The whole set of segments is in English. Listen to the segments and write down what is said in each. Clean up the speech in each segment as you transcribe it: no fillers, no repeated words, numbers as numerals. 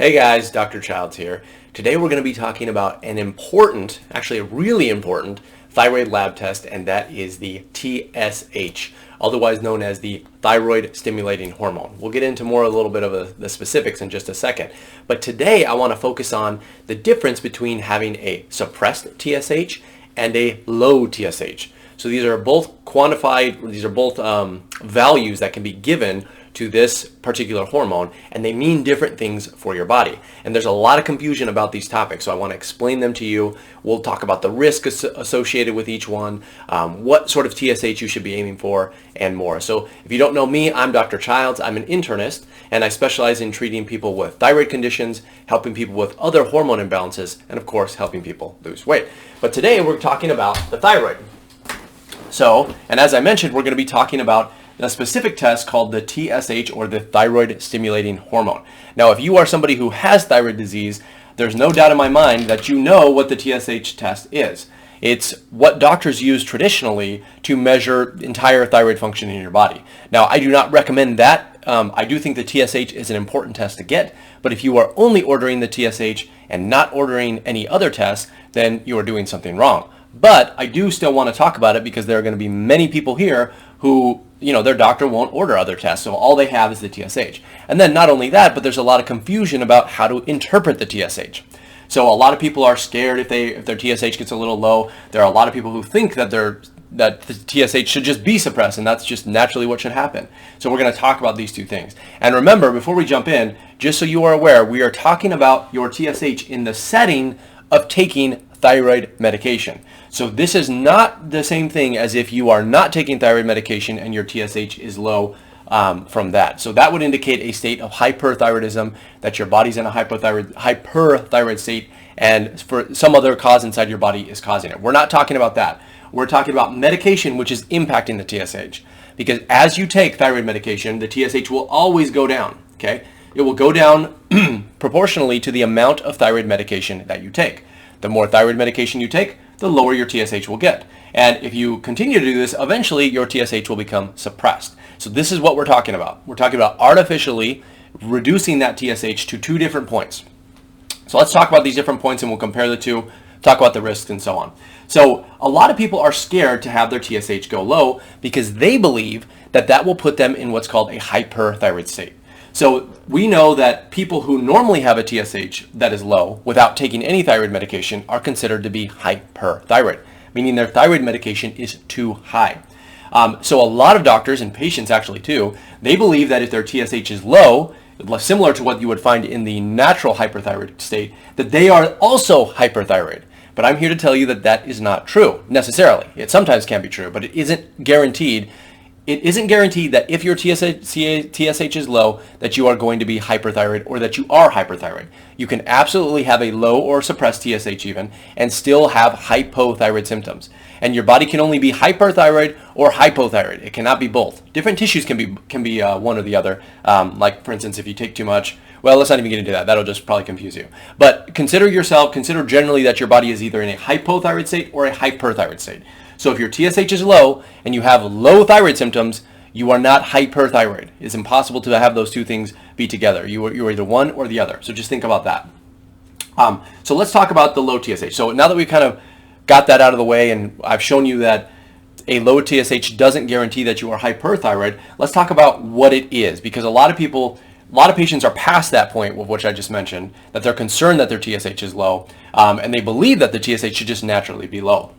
Hey guys, Dr. Childs here. Today we're going to be talking about an important, actually a really important thyroid lab test, and that is the TSH, otherwise known as the thyroid stimulating hormone. We'll get into more a little bit of the specifics in just a second. But today I want to focus on the difference between having a suppressed TSH and a low TSH. So these are both quantified, these are both values that can be given to this particular hormone, and they mean different things for your body. And there's a lot of confusion about these topics, so I want to explain them to you. We'll talk about the risk associated with each one, what sort of TSH you should be aiming for, and more. So if you don't know me, I'm Dr. Childs. I'm an internist, and I specialize in treating people with thyroid conditions, helping people with other hormone imbalances, and of course, helping people lose weight. But today we're talking about the thyroid. So, and as I mentioned, we're going to be talking about a specific test called the TSH, or the thyroid stimulating hormone. Now, if you are somebody who has thyroid disease, there's no doubt in my mind that you know what the TSH test is. It's what doctors use traditionally to measure entire thyroid function in your body. Now, I do not recommend that. I do think the TSH is an important test to get, but if you are only ordering the TSH and not ordering any other tests, then you are doing something wrong. But I do still want to talk about it because there are going to be many people here who, their doctor won't order other tests, so all they have is the TSH. And then not only that, but there's a lot of confusion about how to interpret the TSH. So a lot of people are scared if their TSH gets a little low. There are a lot of people who think that the TSH should just be suppressed, and that's just naturally what should happen. So we're going to talk about these two things. And remember, before we jump in, just so you are aware, we are talking about your TSH in the setting of taking thyroid medication. So this is not the same thing as if you are not taking thyroid medication and your TSH is low from that. So that would indicate a state of hyperthyroidism, that your body's in a hyperthyroid state, and for some other cause inside your body is causing it. We're not talking about that. We're talking about medication which is impacting the TSH. Because as you take thyroid medication, the TSH will always go down, okay? It will go down proportionally to the amount of thyroid medication that you take. The more thyroid medication you take, the lower your TSH will get. And if you continue to do this, eventually your TSH will become suppressed. So this is what we're talking about. We're talking about artificially reducing that TSH to two different points. So let's talk about these different points and we'll compare the two, talk about the risks and so on. So a lot of people are scared to have their TSH go low because they believe that that will put them in what's called a hyperthyroid state. So we know that people who normally have a TSH that is low without taking any thyroid medication are considered to be hyperthyroid, meaning their thyroid medication is too high. So a lot of doctors and patients actually too, they believe that if their TSH is low, similar to what you would find in the natural hyperthyroid state, that they are also hyperthyroid. But I'm here to tell you that that is not true necessarily. It sometimes can be true, but it isn't guaranteed. It isn't guaranteed that if your TSH is low, that you are going to be hyperthyroid or that you are hyperthyroid. You can absolutely have a low or suppressed TSH even and still have hypothyroid symptoms. And your body can only be hyperthyroid or hypothyroid. It cannot be both. Different tissues can be one or the other. Like for instance, if you take too much, well, let's not even get into that. That'll just probably confuse you. But consider generally that your body is either in a hypothyroid state or a hyperthyroid state. So if your TSH is low and you have low thyroid symptoms, you are not hyperthyroid. It's impossible to have those two things be together. You're either one or the other. So just think about that. So let's talk about the low TSH. So now that we've kind of got that out of the way and I've shown you that a low TSH doesn't guarantee that you are hyperthyroid, let's talk about what it is. Because a lot of patients are past that point, which I just mentioned, that they're concerned that their TSH is low, and they believe that the TSH should just naturally be low.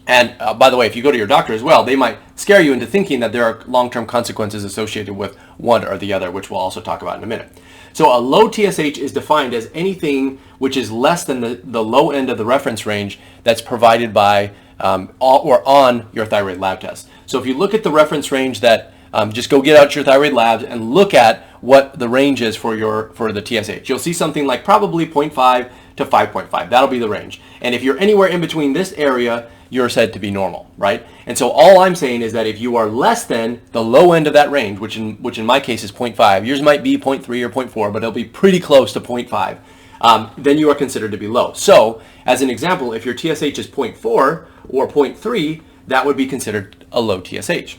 And by the way, if you go to your doctor as well, they might scare you into thinking that there are long-term consequences associated with one or the other, which we'll also talk about in a minute. So a low TSH is defined as anything which is less than the low end of the reference range that's provided by or on your thyroid lab test. So if you look at the reference range that, just go get out your thyroid labs and look at what the range is for the TSH. You'll see something like probably 0.5 to 5.5. That'll be the range. And if you're anywhere in between this area, you're said to be normal, right? And so all I'm saying is that if you are less than the low end of that range, which in my case is 0.5, yours might be 0.3 or 0.4, but it'll be pretty close to 0.5, then you are considered to be low. So as an example, if your TSH is 0.4 or 0.3, that would be considered a low TSH.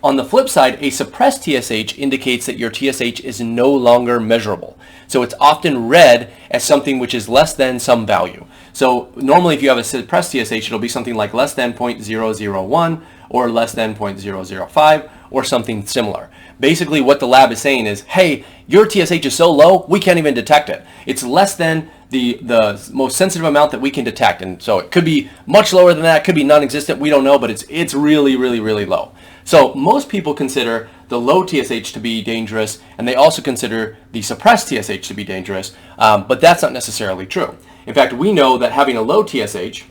On the flip side, a suppressed TSH indicates that your TSH is no longer measurable. So it's often read as something which is less than some value. So normally if you have a suppressed TSH, it'll be something like less than 0.001 or less than 0.005 or something similar. Basically what the lab is saying is, hey, your TSH is so low, we can't even detect it. It's less than the most sensitive amount that we can detect. And so it could be much lower than that, it could be non-existent, we don't know, but it's really, really, really low. So most people consider the low TSH to be dangerous, and they also consider the suppressed TSH to be dangerous, but that's not necessarily true. In fact, we know that having a low TSH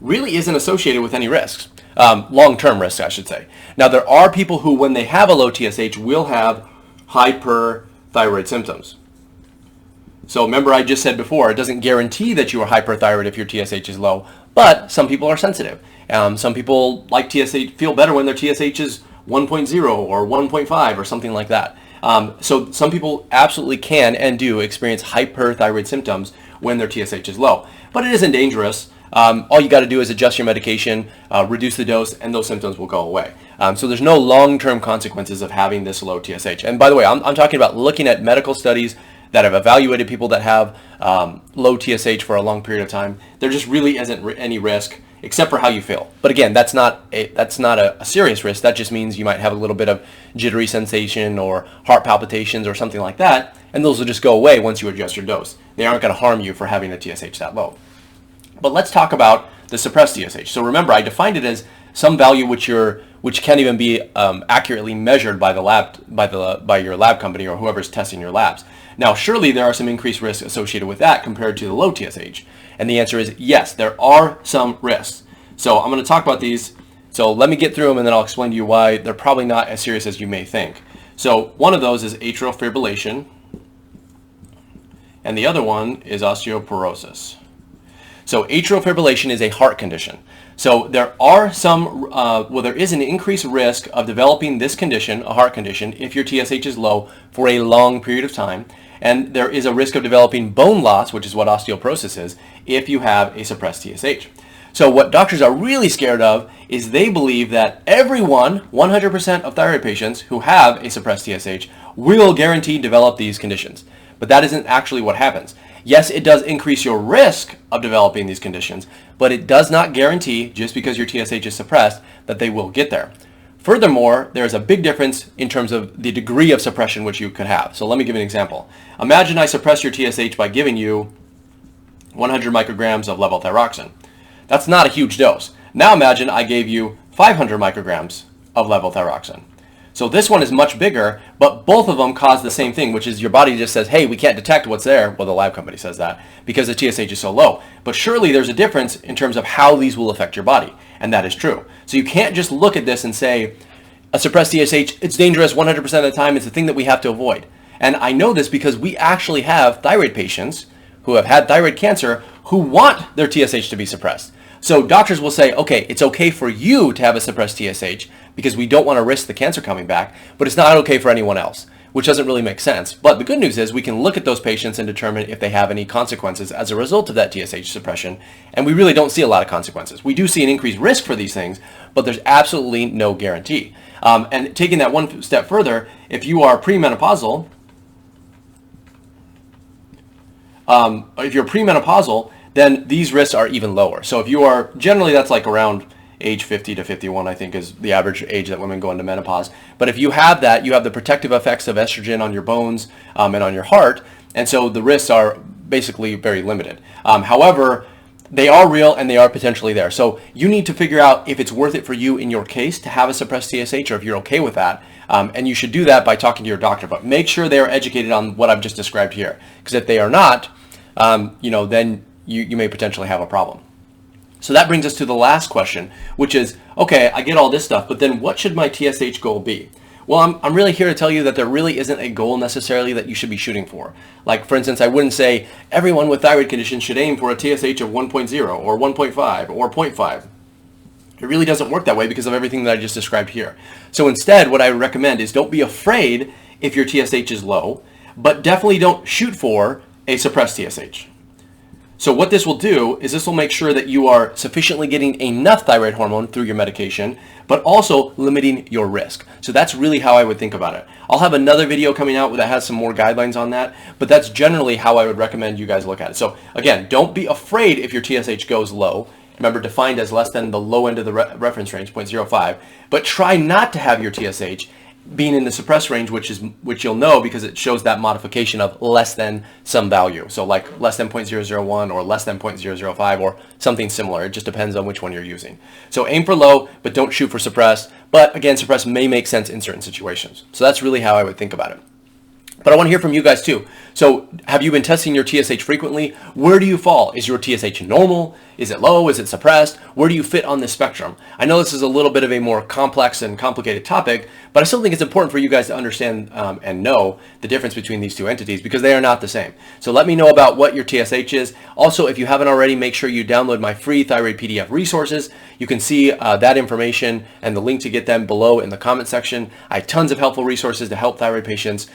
really isn't associated with any risks, long-term risks, I should say. Now, there are people who, when they have a low TSH, will have hyperthyroid symptoms. So remember, I just said before, it doesn't guarantee that you are hyperthyroid if your TSH is low, but some people are sensitive. Some people like TSH, feel better when their TSH is 1.0 or 1.5 or something like that. So some people absolutely can and do experience hyperthyroid symptoms when their TSH is low, but it isn't dangerous. All you got to do is adjust your medication, reduce the dose, and those symptoms will go away. So there's no long-term consequences of having this low TSH. And by the way, I'm talking about looking at medical studies that have evaluated people that have low TSH for a long period of time. There just really isn't any risk except for how you feel. But again, that's not a serious risk. That just means you might have a little bit of jittery sensation or heart palpitations or something like that, and those will just go away once you adjust your dose. They aren't going to harm you for having a TSH that low. But let's talk about the suppressed TSH. So remember, I defined it as some value which can't even be accurately measured by your lab company or whoever's testing your labs. Now, surely there are some increased risks associated with that compared to the low TSH. And the answer is yes, there are some risks. So I'm going to talk about these. So let me get through them and then I'll explain to you why they're probably not as serious as you may think. So one of those is atrial fibrillation, and the other one is osteoporosis. So atrial fibrillation is a heart condition. So there are there is an increased risk of developing this condition, a heart condition, if your TSH is low for a long period of time. And there is a risk of developing bone loss, which is what osteoporosis is, if you have a suppressed TSH. So what doctors are really scared of is they believe that everyone, 100% of thyroid patients who have a suppressed TSH, will guaranteed develop these conditions. But that isn't actually what happens. Yes, it does increase your risk of developing these conditions, but it does not guarantee, just because your TSH is suppressed, that they will get there. Furthermore, there is a big difference in terms of the degree of suppression which you could have. So let me give you an example. Imagine I suppress your TSH by giving you 100 micrograms of levothyroxine. That's not a huge dose. Now imagine I gave you 500 micrograms of levothyroxine. So this one is much bigger, but both of them cause the same thing, which is your body just says, hey, we can't detect what's there. Well, the lab company says that because the TSH is so low. But surely there's a difference in terms of how these will affect your body, and that is true. So you can't just look at this and say, a suppressed TSH, it's dangerous 100% of the time, it's a thing that we have to avoid. And I know this because we actually have thyroid patients who have had thyroid cancer who want their TSH to be suppressed. So doctors will say, okay, it's okay for you to have a suppressed TSH because we don't want to risk the cancer coming back, but it's not okay for anyone else, which doesn't really make sense. But the good news is we can look at those patients and determine if they have any consequences as a result of that TSH suppression, and we really don't see a lot of consequences. We do see an increased risk for these things, but there's absolutely no guarantee. And taking that one step further, if you are premenopausal, then these risks are even lower. So if you are, generally that's like around age 50 to 51, I think is the average age that women go into menopause. But if you have that, you have the protective effects of estrogen on your bones and on your heart, and so the risks are basically very limited. However, they are real and they are potentially there. So you need to figure out if it's worth it for you in your case to have a suppressed TSH or if you're okay with that. And you should do that by talking to your doctor, but make sure they are educated on what I've just described here. Because if they are not, then you may potentially have a problem. So that brings us to the last question, which is, okay, I get all this stuff, but then what should my TSH goal be? Well, I'm really here to tell you that there really isn't a goal necessarily that you should be shooting for. Like, for instance, I wouldn't say everyone with thyroid conditions should aim for a TSH of 1.0 or 1.5 or 0.5. It really doesn't work that way because of everything that I just described here. So instead, what I recommend is don't be afraid if your TSH is low, but definitely don't shoot for a suppressed TSH. So what this will do is this will make sure that you are sufficiently getting enough thyroid hormone through your medication, but also limiting your risk. So that's really how I would think about it. I'll have another video coming out that has some more guidelines on that, but that's generally how I would recommend you guys look at it. So again, don't be afraid if your TSH goes low. Remember, defined as less than the low end of the reference range, 0.05, but try not to have your TSH being in the suppressed range, which you'll know because it shows that modification of less than some value. So like less than 0.001 or less than 0.005 or something similar. It just depends on which one you're using. So aim for low, but don't shoot for suppressed. But again, suppressed may make sense in certain situations. So that's really how I would think about it. But I want to hear from you guys too. So have you been testing your TSH frequently? Where do you fall? Is your TSH normal? Is it low? Is it suppressed? Where do you fit on this spectrum? I know this is a little bit of a more complex and complicated topic, but I still think it's important for you guys to understand and know the difference between these two entities because they are not the same. So let me know about what your TSH is. Also, if you haven't already, make sure you download my free thyroid PDF resources. You can see that information and the link to get them below in the comment section. I have tons of helpful resources to help thyroid patients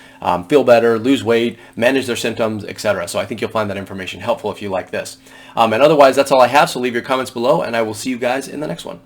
feel better, lose weight, manage their symptoms, etc. So I think you'll find that information helpful if you like this. And otherwise, that's all I have. So leave your comments below, and I will see you guys in the next one.